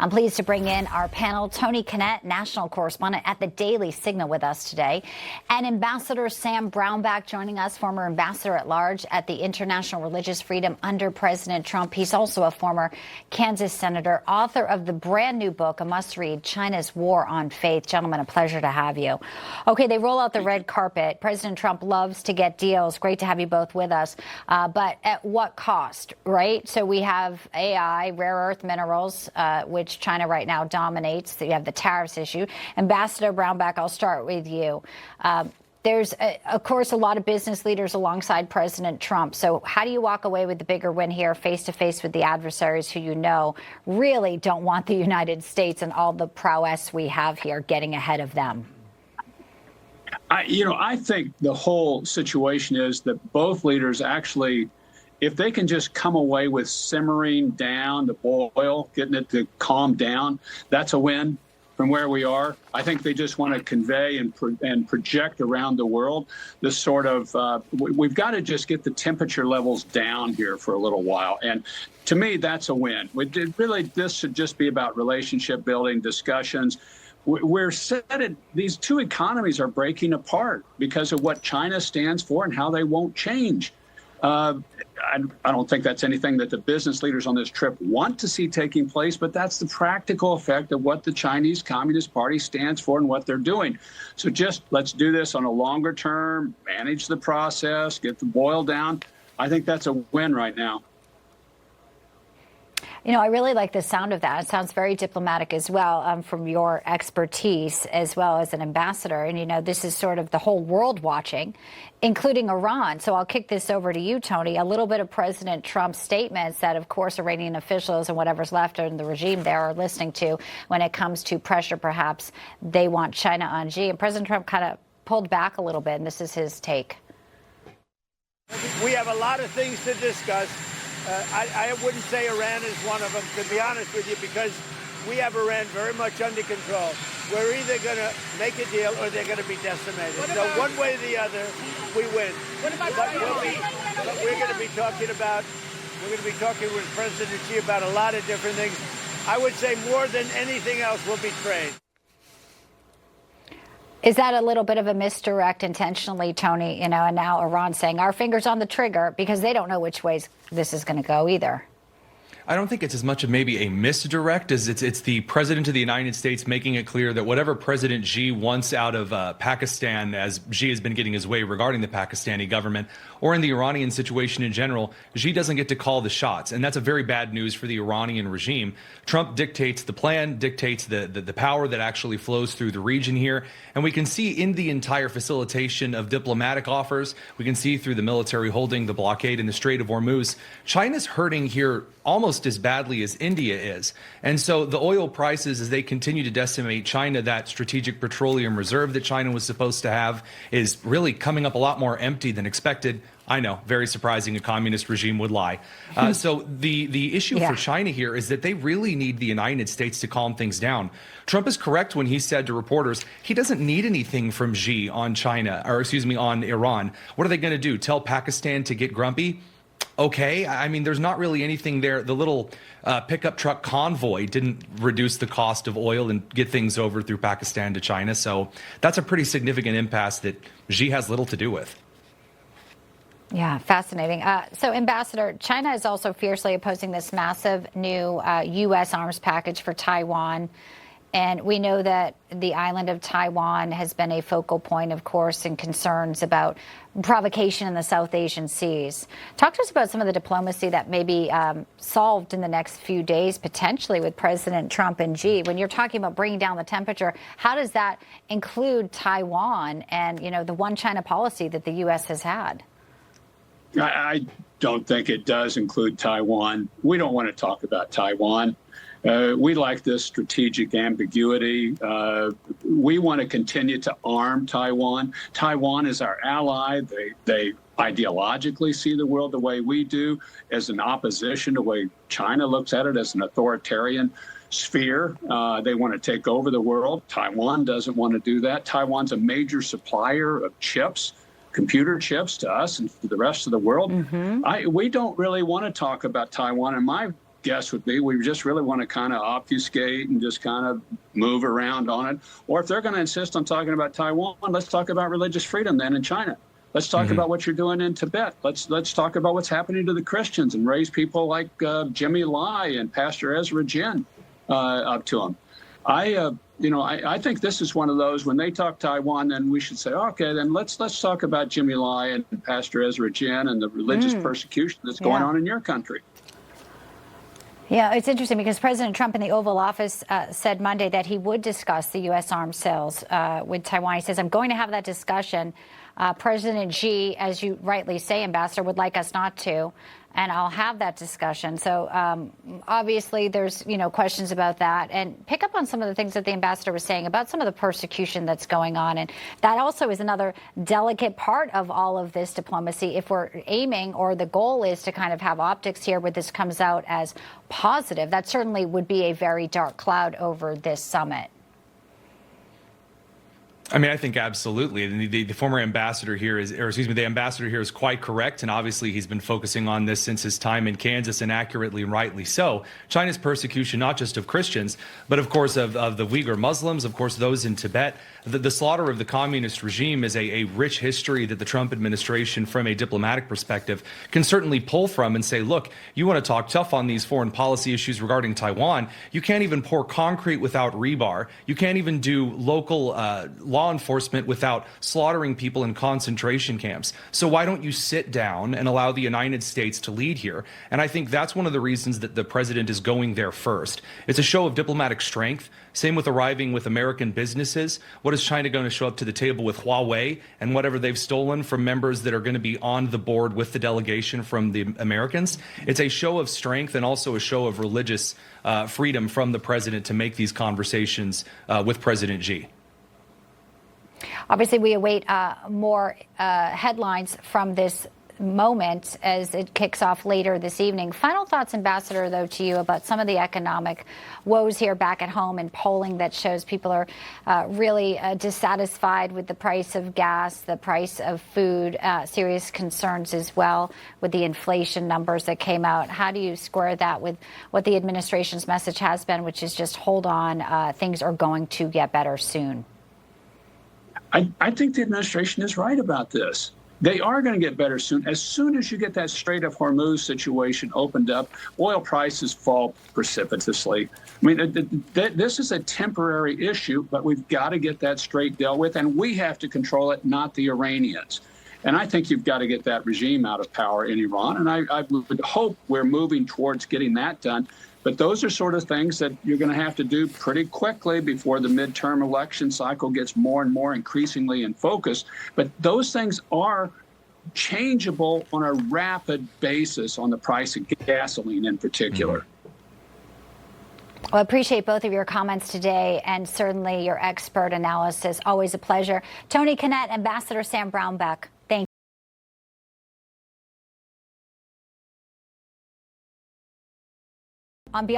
I'm pleased to bring in our panel, Tony Kinnett, national correspondent at the Daily Signal with us today, and Ambassador Sam Brownback joining us, former ambassador at large at the International Religious Freedom under President Trump. He's also a former Kansas senator, author of the brand new book, a must-read, China's War on Faith. Gentlemen, a pleasure to have you. Okay, they roll out the red carpet. President Trump loves to get deals. Great to have you both with us. But at what cost, right? So we have AI, rare earth minerals, which China right now dominates. So you have the tariffs issue. Ambassador Brownback, I'll start with you. There's, of course, a lot of business leaders alongside President Trump. So how do you walk away with the bigger win here, face-to-face with the adversaries who you know really don't want the United States and all the prowess we have here getting ahead of them? I think the whole situation is that both leaders actually, if they can just come away with simmering down the boil, getting it to calm down, that's a win from where we are. I think they just want to convey and project around the world this sort of, we've got to just get the temperature levels down here for a little while. And to me, that's a win. Really, this should just be about relationship building, discussions. We're set. These two economies are breaking apart because of what China stands for and how they won't change. I don't think that's anything that the business leaders on this trip want to see taking place, but that's the practical effect of what the Chinese Communist Party stands for and what they're doing. So just let's do this on a longer term, manage the process, get the boil down. I think that's a win right now. You know, I really like the sound of that. It sounds very diplomatic as well, from your expertise as well as an ambassador. And, you know, this is sort of the whole world watching, including Iran. So I'll kick this over to you, Tony. A little bit of President Trump's statements that, of course, Iranian officials and whatever's left in the regime there are listening to when it comes to pressure, perhaps they want China on G. And President Trump kind of pulled back a little bit, and this is his take. We have a lot of things to discuss. I wouldn't say Iran is one of them, to be honest with you, because we have Iran very much under control. We're either going to make a deal or they're going to be decimated. So one way or the other, we win. But we're going to be talking with President Xi about a lot of different things. I would say more than anything else will be trade. Is that a little bit of a misdirect intentionally, Tony? You know, and now Iran saying our fingers on the trigger because they don't know which ways this is going to go either. I don't think it's as much of maybe a misdirect as it's the president of the United States making it clear that whatever President Xi wants out of Pakistan, as Xi has been getting his way regarding the Pakistani government, or in the Iranian situation in general, Xi doesn't get to call the shots. And that's a very bad news for the Iranian regime. Trump dictates the plan, dictates the power that actually flows through the region here. And we can see in the entire facilitation of diplomatic offers, we can see through the military holding, the blockade in the Strait of Hormuz, China's hurting here almost as badly as India is. And so the oil prices, as they continue to decimate China, that strategic petroleum reserve that China was supposed to have is really coming up a lot more empty than expected. I know, very surprising a communist regime would lie. So the issue for China here is that they really need the United States to calm things down. Trump is correct when he said to reporters he doesn't need anything from Xi on China, or excuse me, on Iran. What are they going to do? Tell Pakistan to get grumpy? Okay, I mean, there's not really anything there. The little pickup truck convoy didn't reduce the cost of oil and get things over through Pakistan to China. So that's a pretty significant impasse that Xi has little to do with. Yeah, fascinating. So, Ambassador, China is also fiercely opposing this massive new U.S. arms package for Taiwan. And we know that the island of Taiwan has been a focal point, of course, and concerns about provocation in the South Asian seas. Talk to us about some of the diplomacy that may be solved in the next few days, potentially with President Trump and Xi. When you're talking about bringing down the temperature, how does that include Taiwan and, you know, the one China policy that the U.S. has had? I don't think it does include Taiwan. We don't want to talk about Taiwan. We like this strategic ambiguity. We want to continue to arm Taiwan. Taiwan is our ally. They ideologically see the world the way we do, as an opposition to the way China looks at it, as an authoritarian sphere. They want to take over the world. Taiwan doesn't want to do that. Taiwan's a major supplier of chips, computer chips, to us and to the rest of the world. We don't really want to talk about Taiwan. And my guess would be we just really want to kind of obfuscate and just kind of move around on it. Or if they're going to insist on talking about Taiwan, let's talk about religious freedom then in China. Let's talk about what you're doing in Tibet. Let's talk about what's happening to the Christians and raise people like Jimmy Lai and Pastor Ezra Jin up to them. I think this is one of those, when they talk Taiwan, then we should say, okay, then let's talk about Jimmy Lai and Pastor Ezra Jin and the religious persecution that's going on in your country. Yeah, it's interesting because President Trump in the Oval Office said Monday that he would discuss the U.S. arms sales with Taiwan. He says, I'm going to have that discussion. President Xi, as you rightly say, Ambassador, would like us not to, and I'll have that discussion. So obviously there's, questions about that. And pick up on some of the things that the ambassador was saying about some of the persecution that's going on. And that also is another delicate part of all of this diplomacy. If we're aiming, or the goal is to kind of have optics here where this comes out as positive, that certainly would be a very dark cloud over this summit. I mean, I think absolutely. The former ambassador here the ambassador here is quite correct. And obviously he's been focusing on this since his time in Kansas, and accurately and rightly so. China's persecution, not just of Christians, but of course of the Uyghur Muslims, of course, those in Tibet. The slaughter of the communist regime is a rich history that the Trump administration, from a diplomatic perspective, can certainly pull from and say, look, you want to talk tough on these foreign policy issues regarding Taiwan. You can't even pour concrete without rebar. You can't even do local law enforcement without slaughtering people in concentration camps. So why don't you sit down and allow the United States to lead here? And I think that's one of the reasons that the president is going there first. It's a show of diplomatic strength. Same with arriving with American businesses. What is China going to show up to the table with Huawei and whatever they've stolen from members that are going to be on the board with the delegation from the Americans? It's a show of strength and also a show of religious freedom from the president to make these conversations with President Xi. Obviously, we await more headlines from this moment as it kicks off later this evening. Final thoughts, Ambassador, though, to you about some of the economic woes here back at home, and polling that shows people are really dissatisfied with the price of gas, the price of food, serious concerns as well with the inflation numbers that came out. How do you square that with what the administration's message has been, which is just hold on, things are going to get better soon? I think the administration is right about this. They are going to get better soon. As soon as you get that Strait of Hormuz situation opened up, oil prices fall precipitously. I mean, this is a temporary issue, but we've got to get that strait dealt with, and we have to control it, not the Iranians. And I think you've got to get that regime out of power in Iran, and I would hope we're moving towards getting that done. But those are sort of things that you're going to have to do pretty quickly before the midterm election cycle gets more and more increasingly in focus. But those things are changeable on a rapid basis on the price of gasoline in particular. Well, I appreciate both of your comments today, and certainly your expert analysis. Always a pleasure. Tony Kinnett, Ambassador Sam Brownback. Thank you. On Bianca.